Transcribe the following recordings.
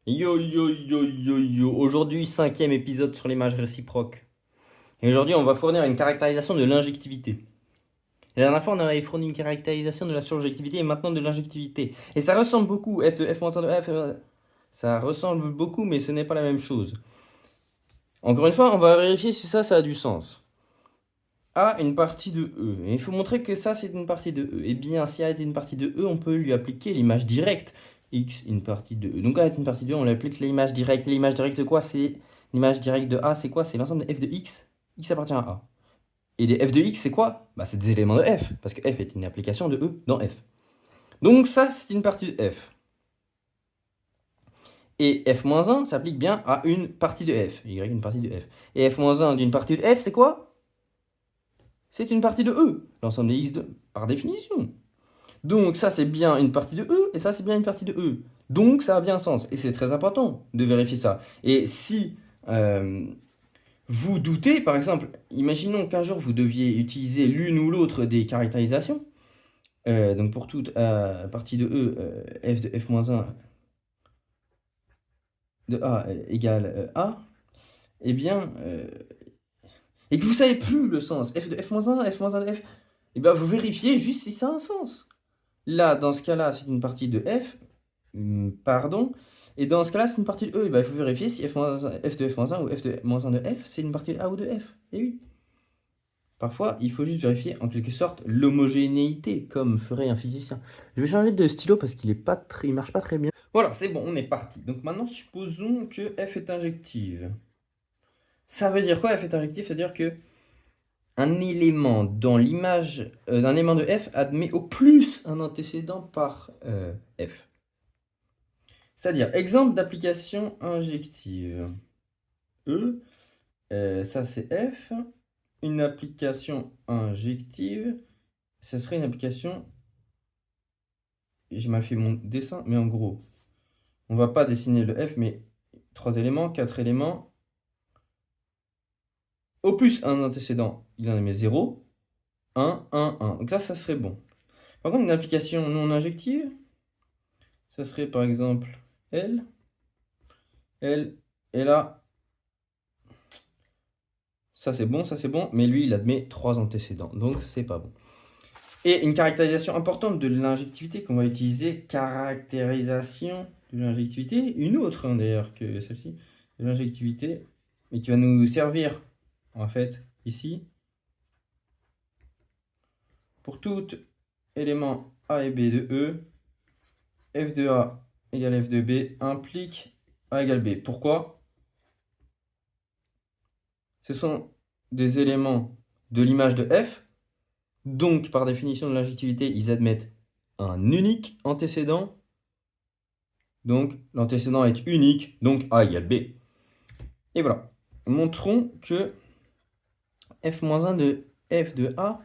Yo yo yo yo yo, aujourd'hui cinquième épisode sur l'image réciproque. Et aujourd'hui on va fournir une caractérisation de l'injectivité. La dernière fois on avait fourni une caractérisation de la surjectivité et maintenant de l'injectivité. Et ça ressemble beaucoup, f de f moins 1 de f, ça ressemble beaucoup mais ce n'est pas la même chose. Encore une fois on va vérifier si ça a du sens. A une partie de E, et il faut montrer que ça c'est une partie de E. Et bien si A est une partie de E on peut lui appliquer l'image directe. X une partie de E. Donc A est une partie de E, on lui applique l'image directe. L'image directe de quoi? C'est l'image directe de A, c'est quoi? C'est l'ensemble de f de x. X appartient à A. Et les f de x, c'est quoi? Bah, c'est des éléments de f, parce que f est une application de E dans f. Donc ça, c'est une partie de f. Et f-1 s'applique bien à une partie de f. Y une partie de f. Et f-1 d'une partie de f, c'est quoi? C'est une partie de E. L'ensemble des x par définition. Donc ça, c'est bien une partie de E, et ça, c'est bien une partie de E. Donc ça a bien un sens. Et c'est très important de vérifier ça. Et si vous doutez, par exemple, imaginons qu'un jour vous deviez utiliser l'une ou l'autre des caractérisations. Donc pour toute partie de E, f de f-1 de A égale A, eh bien, et que vous ne savez plus le sens, f de f-1, f-1 de f, eh bien vous vérifiez juste si ça a un sens. Là, dans ce cas-là, c'est une partie de f, pardon, et dans ce cas-là, c'est une partie de E, eh bien, il faut vérifier si f de f-1 ou f de -1 de f, c'est une partie de A ou de f. Et oui. Parfois, il faut juste vérifier en quelque sorte l'homogénéité, comme ferait un physicien. Je vais changer de stylo parce qu'il il marche pas très bien. Voilà, c'est bon, on est parti. Donc maintenant, supposons que f est injective. Ça veut dire quoi f est injective? C'est-à-dire que un élément dans l'image d'un élément de f admet au plus un antécédent par f. C'est-à-dire, exemple d'application injective. E, ça c'est f. Une application injective, ce serait une application... J'ai mal fait mon dessin, mais en gros, on va pas dessiner le f, mais 3 éléments, 4 éléments. Au plus un antécédent, il en émet 0, 1, 1, 1. Donc là, ça serait bon. Par contre, une application non injective, ça serait par exemple L, L, et là, ça c'est bon, mais lui, il admet 3 antécédents, donc c'est pas bon. Et une caractérisation importante de l'injectivité qu'on va utiliser, caractérisation de l'injectivité, une autre d'ailleurs que celle-ci, de l'injectivité, mais qui va nous servir en fait ici pour tout élément A et B de E, f de A égale f de B implique A égale B. Pourquoi? Ce sont des éléments de l'image de f, donc par définition de l'injectivité, ils admettent un unique antécédent. Donc, l'antécédent est unique, donc A égale B. Et voilà. Montrons que f-1 de f de A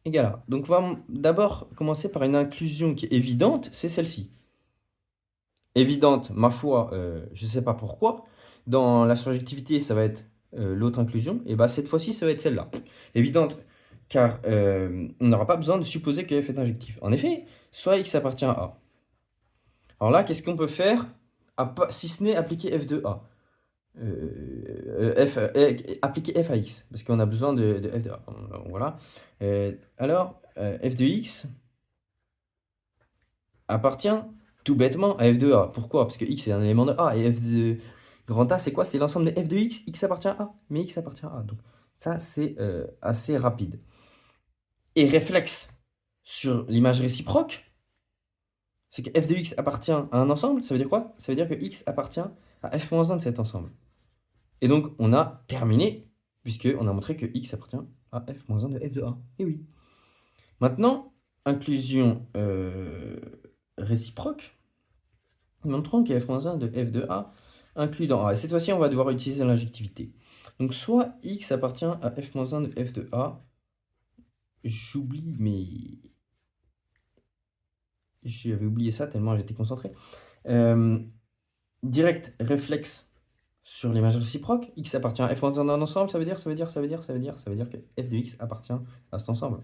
égale A. Donc, on va d'abord commencer par une inclusion qui est évidente, c'est celle-ci. Évidente, ma foi, je ne sais pas pourquoi. Dans la surjectivité, ça va être l'autre inclusion. Et bah, cette fois-ci, ça va être celle-là. Évidente, car on n'aura pas besoin de supposer que f est injectif. En effet, soit x appartient à A. Alors là, qu'est-ce qu'on peut faire si ce n'est appliquer f de A? Appliquer f à x, parce qu'on a besoin de f de A. Voilà. Alors, f de x appartient tout bêtement à f de A. Pourquoi? Parce que x est un élément de A, et f de grand A, c'est quoi? C'est l'ensemble de f de x, x appartient à A, mais x appartient à A. Donc ça, c'est assez rapide. Et réflexe sur l'image réciproque, c'est que f de x appartient à un ensemble, ça veut dire quoi? Ça veut dire que x appartient à f-1 de cet ensemble. Et donc, on a terminé, puisqu'on a montré que x appartient à f-1 de f de A. Et oui. Maintenant, inclusion réciproque. Montrons que f-1 de f de A inclut dans A. Et cette fois-ci, on va devoir utiliser l'injectivité. Donc, soit x appartient à f-1 de f de A. J'oublie, mais... J'avais oublié ça tellement j'étais concentré. Direct réflexe sur l'image réciproque, x appartient à f-1 d'un ensemble, ça veut dire que f de x appartient à cet ensemble.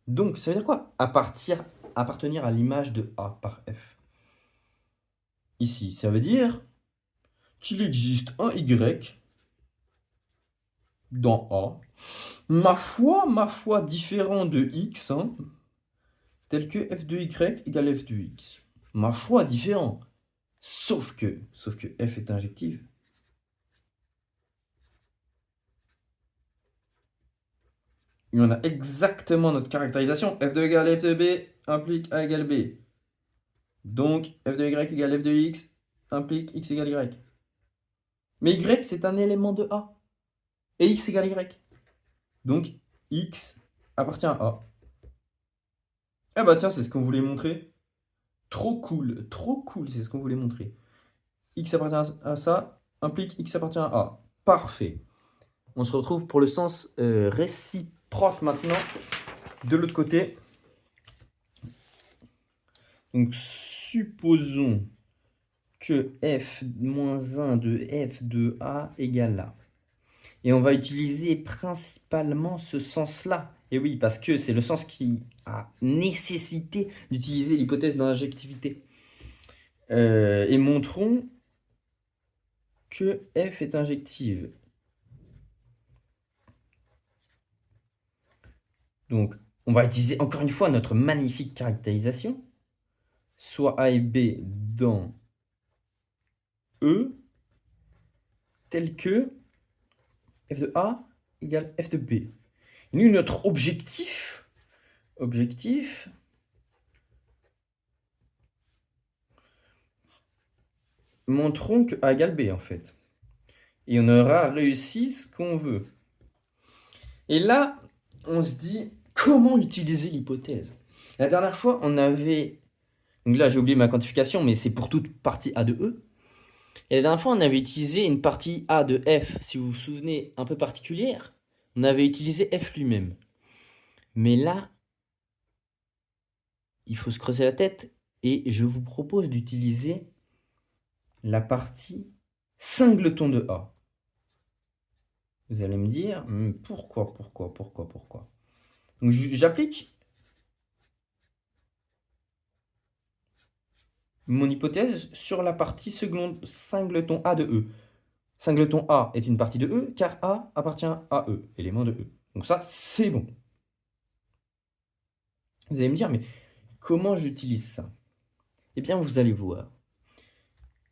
Donc, ça veut dire quoi? Appartenir à l'image de A par f. ici. Ça veut dire qu'il existe un Y dans A, ma foi différent de X, hein, tel que f de Y égale f de X. Ma foi différent. Sauf que f est injective. Et on a exactement notre caractérisation. F de égale f de B implique A égale B. Donc, f de Y égale f de X implique X égale Y. Mais Y, c'est un élément de A. Et X égale Y. Donc, X appartient à A. Ah bah tiens, c'est ce qu'on voulait montrer. Trop cool, c'est ce qu'on voulait montrer. X appartient à ça, implique X appartient à A. Parfait. On se retrouve pour le sens réciproque maintenant, de l'autre côté. Donc, supposons que f-1 de f de A égale A. Et on va utiliser principalement ce sens-là. Et oui, parce que c'est le sens qui a nécessité d'utiliser l'hypothèse d'injectivité. Et montrons que f est injective. Donc, on va utiliser encore une fois notre magnifique caractérisation. Soit A et B dans E, tel que f de A égale f de B. Et nous, notre objectif, montrons que A égale B en fait. Et on aura réussi ce qu'on veut. Et là, on se dit, comment utiliser l'hypothèse? La dernière fois, on avait... Donc là, j'ai oublié ma quantification, mais c'est pour toute partie A de E. Et la dernière fois, on avait utilisé une partie A de F, si vous vous souvenez, un peu particulière. On avait utilisé F lui-même. Mais là, il faut se creuser la tête et je vous propose d'utiliser la partie singleton de A. Vous allez me dire, pourquoi? Donc j'applique mon hypothèse sur la partie singleton A de E. Singleton A est une partie de E, car A appartient à E, élément de E. Donc ça, c'est bon. Vous allez me dire, mais comment j'utilise ça? Eh bien, vous allez voir.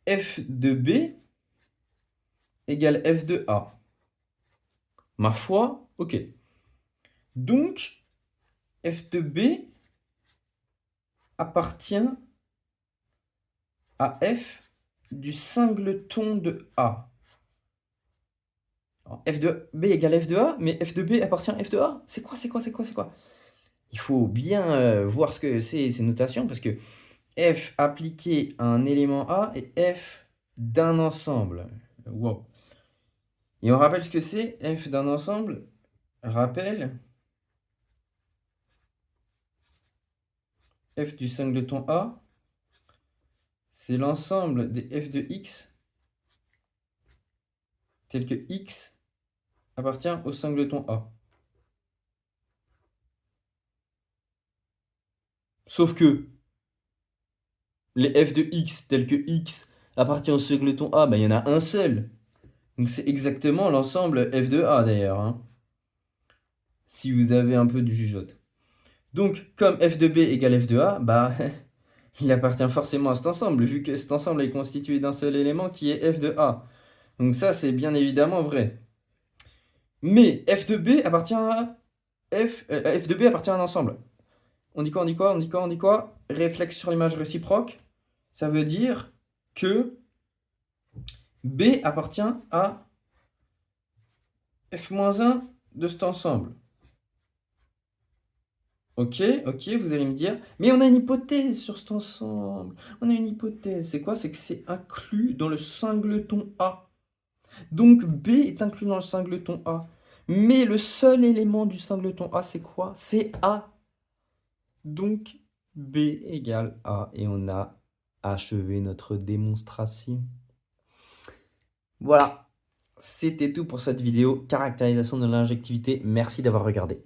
F de B égale F de A. Ma foi, ok. Donc, F de B appartient à F du singleton de A. Alors, F de B égale F de A, mais F de B appartient à F de A. C'est quoi? Il faut bien voir ce que c'est ces notations, parce que F appliqué à un élément A et F d'un ensemble. Wow. Et on rappelle ce que c'est, F d'un ensemble. Rappel, F du singleton A, c'est l'ensemble des F de X, tel que X appartient au singleton A. Sauf que les F de X, tels que X appartient au singleton A, il y en a un seul. Donc c'est exactement l'ensemble F de A d'ailleurs, hein, si vous avez un peu de jugeote. Donc comme F de B égale F de A, il appartient forcément à cet ensemble, vu que cet ensemble est constitué d'un seul élément qui est F de A. Donc ça, c'est bien évidemment vrai. Mais F de B appartient à F de B appartient à un ensemble. On dit quoi? Réflexe sur l'image réciproque. Ça veut dire que B appartient à F-1 de cet ensemble. Ok, vous allez me dire, mais on a une hypothèse sur cet ensemble. On a une hypothèse. C'est quoi? C'est que c'est inclus dans le singleton A. Donc B est inclus dans le singleton A. Mais le seul élément du singleton A, c'est quoi? C'est A. Donc B égale A. Et on a achevé notre démonstration. Voilà. C'était tout pour cette vidéo. Caractérisation de l'injectivité. Merci d'avoir regardé.